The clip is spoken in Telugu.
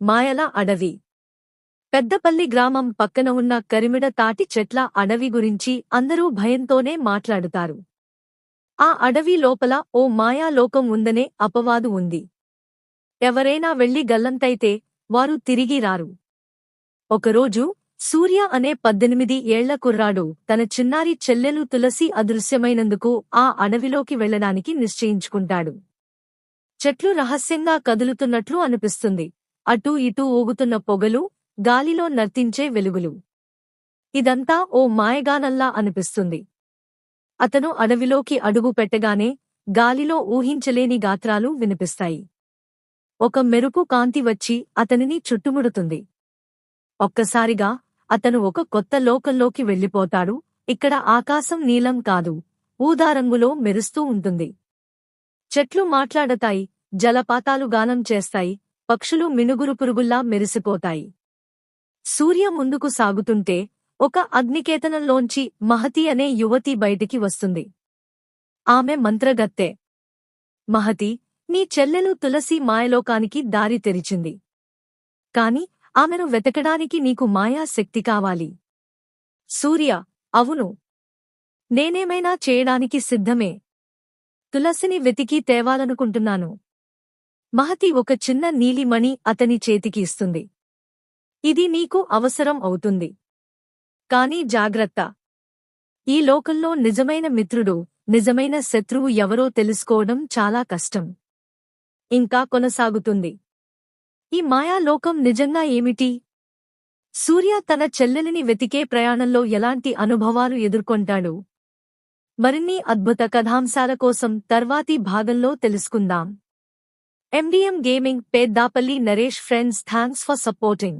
మాయల అడవి. పెద్దపల్లి గ్రామం పక్కన ఉన్న కరిమిడ తాటి చెట్ల అడవి గురించి అందరూ భయంతోనే మాట్లాడుతారు. ఆ అడవి లోపల ఓ మాయాలోకం ఉందనే అపవాదు ఉంది. ఎవరైనా వెళ్లి గల్లంతైతే వారు తిరిగి రారు. ఒకరోజు సూర్య అనే 18 ఏళ్ల కుర్రాడు తన చిన్నారి చెల్లెలు తులసి అదృశ్యమైనందుకు ఆ అడవిలోకి వెళ్లడానికి నిశ్చయించుకుంటాడు. చెట్లు రహస్యంగా కదులుతున్నట్లు అనిపిస్తుంది. అటూ ఇటూ ఊగుతున్న పొగలు, గాలిలో నర్తించే వెలుగులు. ఇదంతా ఓ మాయగానల్లా అనిపిస్తుంది. అతను అడవిలోకి అడుగు పెట్టగానే గాలిలో ఊహించలేని గాత్రాలు వినిపిస్తాయి. ఒక మెరుపు కాంతి వచ్చి అతనిని చుట్టుముడుతుంది. ఒక్కసారిగా అతను ఒక కొత్త లోకంలోకి వెళ్ళిపోతాడు. ఇక్కడ ఆకాశం నీలం కాదు, ఊదారంగులో మెరుస్తూ ఉంటుంది. చెట్లు మాట్లాడతాయి, జలపాతాలు గానం చేస్తాయి, పక్షులు మినుగురు పురుగుల్లా మెరిసిపోతాయి. సూర్య ముందుకు సాగుతుంటే ఒక అగ్నికేతనంలోంచి మహతి అనే యువతి బయటికి వస్తుంది. ఆమె మంత్రగత్తె. మహతి, నీ చెల్లెలు తులసి మాయలోకానికి దారి తెరిచింది. కాని ఆమెను వెతకడానికి నీకు మాయా శక్తి కావాలి. సూర్య, అవును, నేనేమైనా చేయడానికి సిద్ధమే. తులసిని వెతికి తేవాలనుకుంటున్నాను. మహతి ఒక చిన్న నీలిమణి అతని చేతికి ఇస్తుంది. ఇది నీకు అవసరం అవుతుంది. కాని జాగ్రత్త. ఈ లోకంలో నిజమైన మిత్రుడు, నిజమైన శత్రువు ఎవరో తెలుసుకోవడం చాలా కష్టం. ఇంకా కొనసాగుతుంది. ఈ మాయాలోకం నిజంగా ఏమిటి? సూర్య తన చెల్లెలిని వెతికే ప్రయాణంలో ఎలాంటి అనుభవాలు ఎదుర్కొంటాడు? మరిన్ని అద్భుత కథాంశాల కోసం తర్వాతి భాగంలో తెలుసుకుందాం. MDM Gaming, Peddapalli Naresh. Friends, thanks for supporting.